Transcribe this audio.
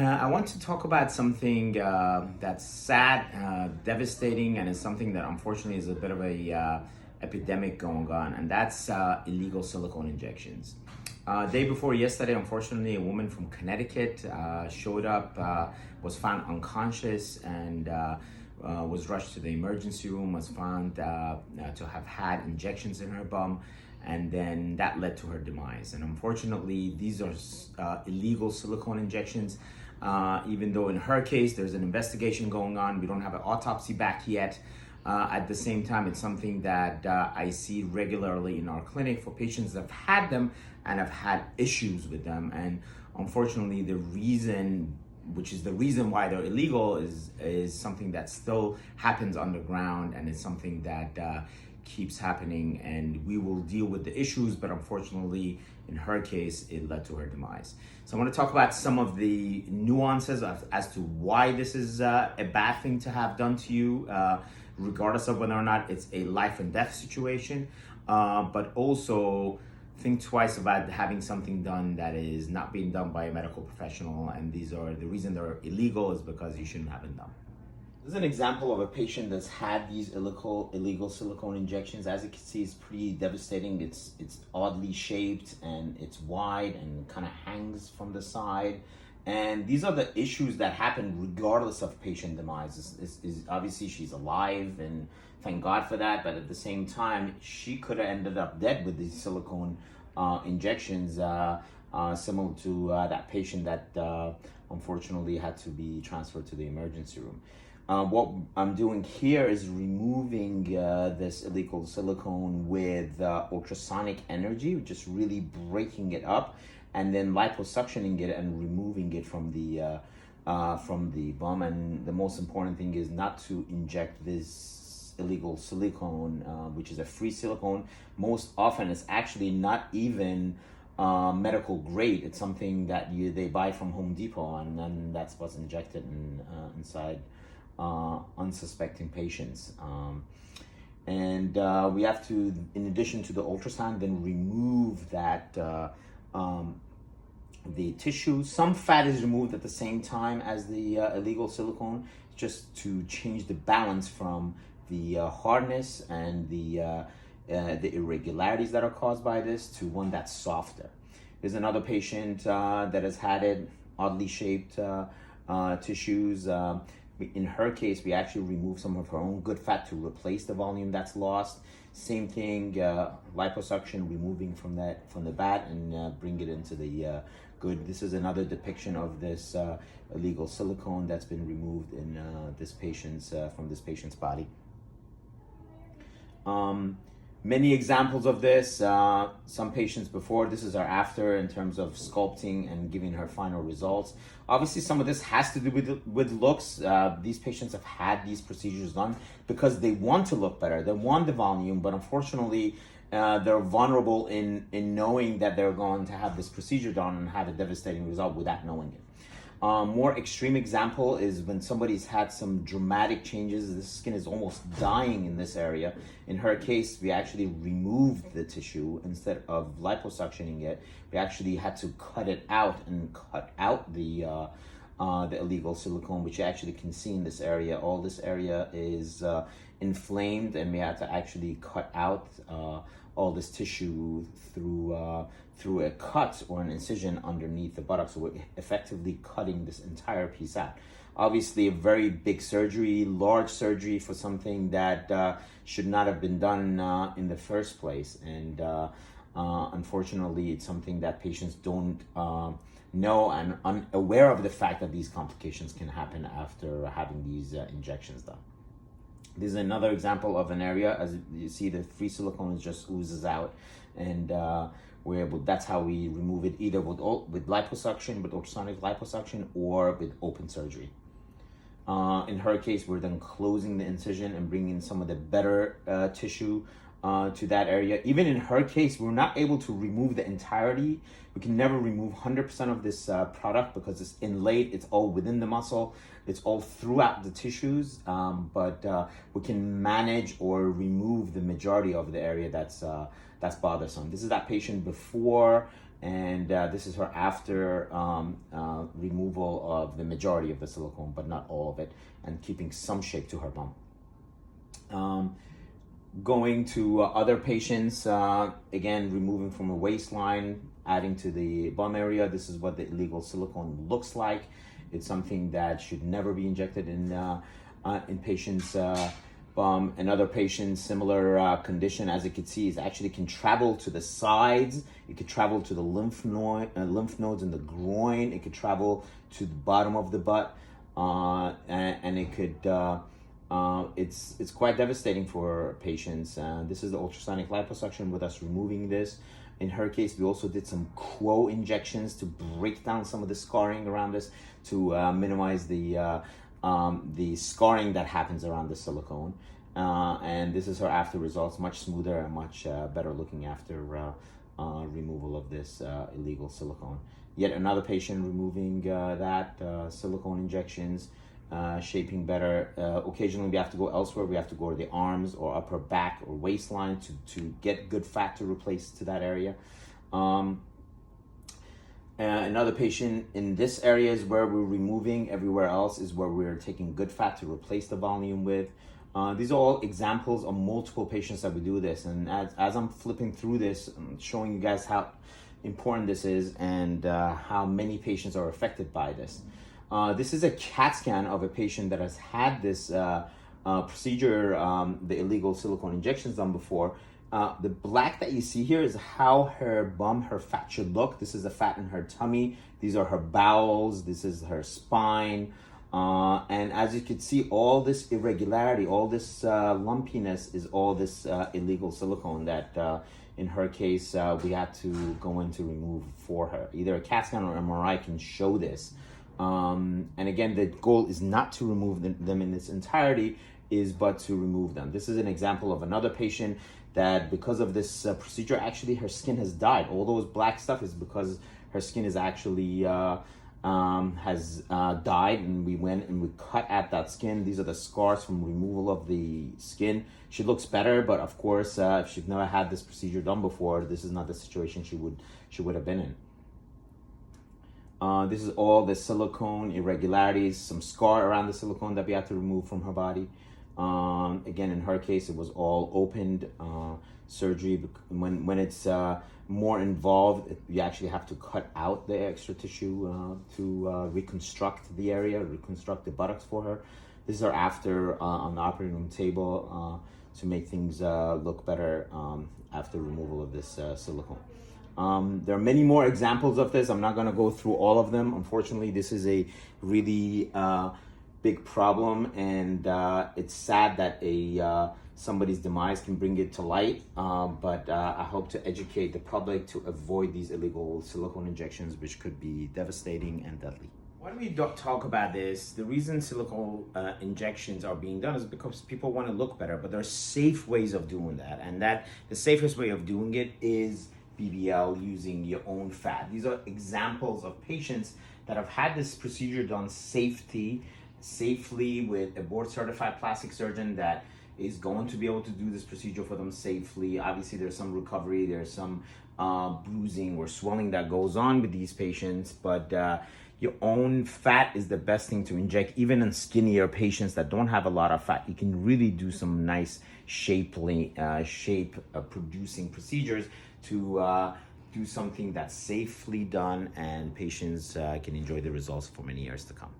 I want to talk about something that's sad, devastating, and is something that unfortunately is a bit of a epidemic going on, and that's illegal silicone injections. Day before yesterday, unfortunately, a woman from Connecticut showed up, was found unconscious, and was rushed to the emergency room, was found to have had injections in her bum, and then that led to her demise. And unfortunately, these are illegal silicone injections. Even though in her case there's an investigation going on, we don't have an autopsy back yet. At the same time, it's something that I see regularly in our clinic for patients that have had them and have had issues with them. And unfortunately, the reason, which is the reason why they're illegal, is something that still happens underground, and it's something that keeps happening, and we will deal with the issues, but unfortunately in her case it led to her demise. So I want to talk about some of the nuances as to why this is a bad thing to have done to you, regardless of whether or not it's a life and death situation, but also think twice about having something done that is not being done by a medical professional. And these are the reason they're illegal is because you shouldn't have them done. This is an example of a patient that's had these illegal silicone injections. As you can see, it's pretty devastating. It's oddly shaped, and it's wide and kind of hangs from the side. And these are the issues that happen regardless of patient demise. Is obviously she's alive, and thank God for that. But at the same time, she could have ended up dead with these silicone injections, similar to that patient that unfortunately had to be transferred to the emergency room. What I'm doing here is removing this illegal silicone with ultrasonic energy, just really breaking it up, and then liposuctioning it and removing it from the bum. And the most important thing is not to inject this illegal silicone, which is a free silicone. Most often, it's actually not even medical grade. It's something that they buy from Home Depot, and then that's what's injected inside unsuspecting patients. And we have to, in addition to the ultrasound, then remove that the tissue. Some fat is removed at the same time as the illegal silicone, just to change the balance from the hardness and the irregularities that are caused by this to one that's softer. There's another patient that has had it, oddly shaped tissues. In her case, we actually removed some of her own good fat to replace the volume that's lost. Same thing, liposuction, removing from the bat and bring it into the good. This is another depiction of this illegal silicone that's been removed in from this patient's body. Many examples of this. Some patients before, this is our after in terms of sculpting and giving her final results. Obviously, some of this has to do with looks. These patients have had these procedures done because they want to look better. They want the volume, but unfortunately, they're vulnerable in knowing that they're going to have this procedure done and have a devastating result without knowing it. More extreme example is when somebody's had some dramatic changes. The skin is almost dying in this area. In her case, we actually removed the tissue instead of liposuctioning it. We actually had to cut it out and cut out the illegal silicone, which you actually can see in this area. All this area is inflamed, and we had to actually cut out all this tissue through a cut or an incision underneath the buttocks. So we're effectively cutting this entire piece out. Obviously, a very big surgery, large surgery for something that should not have been done in the first place. And unfortunately, it's something that patients don't know and unaware of the fact that these complications can happen after having these injections done. This is another example of an area. As you see, the free silicone just oozes out, and that's how we remove it, either with liposuction, with ultrasonic liposuction, or with open surgery. In her case, we're then closing the incision and bringing some of the better tissue to that area. Even in her case, we're not able to remove the entirety. We can never remove 100% of this product because it's inlaid. It's all within the muscle. It's all throughout the tissues, but we can manage or remove the majority of the area that's bothersome. This is that patient before And this is her after removal of the majority of the silicone, but not all of it, and keeping some shape to her bum. Going to other patients, again, removing from the waistline, adding to the bum area. This is what the illegal silicone looks like. It's something that should never be injected in patients' bum. Another patient, similar condition, as you can see, is actually can travel to the sides. It could travel to the lymph nodes in the groin. It could travel to the bottom of the butt, and it could. It's quite devastating for patients. This is the ultrasonic liposuction with us removing this. In her case, we also did some Quo injections to break down some of the scarring around this, to minimize the scarring that happens around the silicone. And this is her after results, much smoother and much better looking after removal of this illegal silicone. Yet another patient removing that silicone injections, shaping better. Occasionally we have to go elsewhere. We have to go to the arms or upper back or waistline to get good fat to replace to that area. Another patient in this area is where we're removing. Everywhere else is where we're taking good fat to replace the volume with. These are all examples of multiple patients that we do this. And as I'm flipping through this, I'm showing you guys how important this is and how many patients are affected by this. This is a CAT scan of a patient that has had this procedure, the illegal silicone injections done before. The black that you see here is how her bum, her fat should look. This is the fat in her tummy. These are her bowels. This is her spine. And as you can see, all this irregularity, all this lumpiness is all this illegal silicone that in her case, we had to go in to remove for her. Either a CAT scan or MRI can show this. And again, the goal is not to remove them in its entirety, but to remove them. This is an example of another patient that because of this procedure, actually her skin has died. All those black stuff is because her skin is actually has died, and we went and we cut at that skin. These are the scars from removal of the skin. She looks better, but of course, if she's never had this procedure done before, this is not the situation she would have been in. This is all the silicone irregularities, some scar around the silicone that we had to remove from her body. Again, in her case, it was all opened surgery. When it's more involved, you actually have to cut out the extra tissue to reconstruct the area, reconstruct the buttocks for her. This is her after on the operating room table to make things look better after removal of this silicone. There are many more examples of this. I'm not going to go through all of them. Unfortunately, this is a really big problem, and it's sad that somebody's demise can bring it to light. But I hope to educate the public to avoid these illegal silicone injections, which could be devastating and deadly. Why don't we talk about this? The reason silicone injections are being done is because people want to look better, but there are safe ways of doing that, and the safest way of doing it is BBL, using your own fat. These are examples of patients that have had this procedure done safely with a board-certified plastic surgeon that is going to be able to do this procedure for them safely. Obviously, there's some recovery, there's some bruising or swelling that goes on with these patients, but your own fat is the best thing to inject. Even in skinnier patients that don't have a lot of fat, you can really do some nice shape-producing procedures to do something that's safely done, and patients can enjoy the results for many years to come.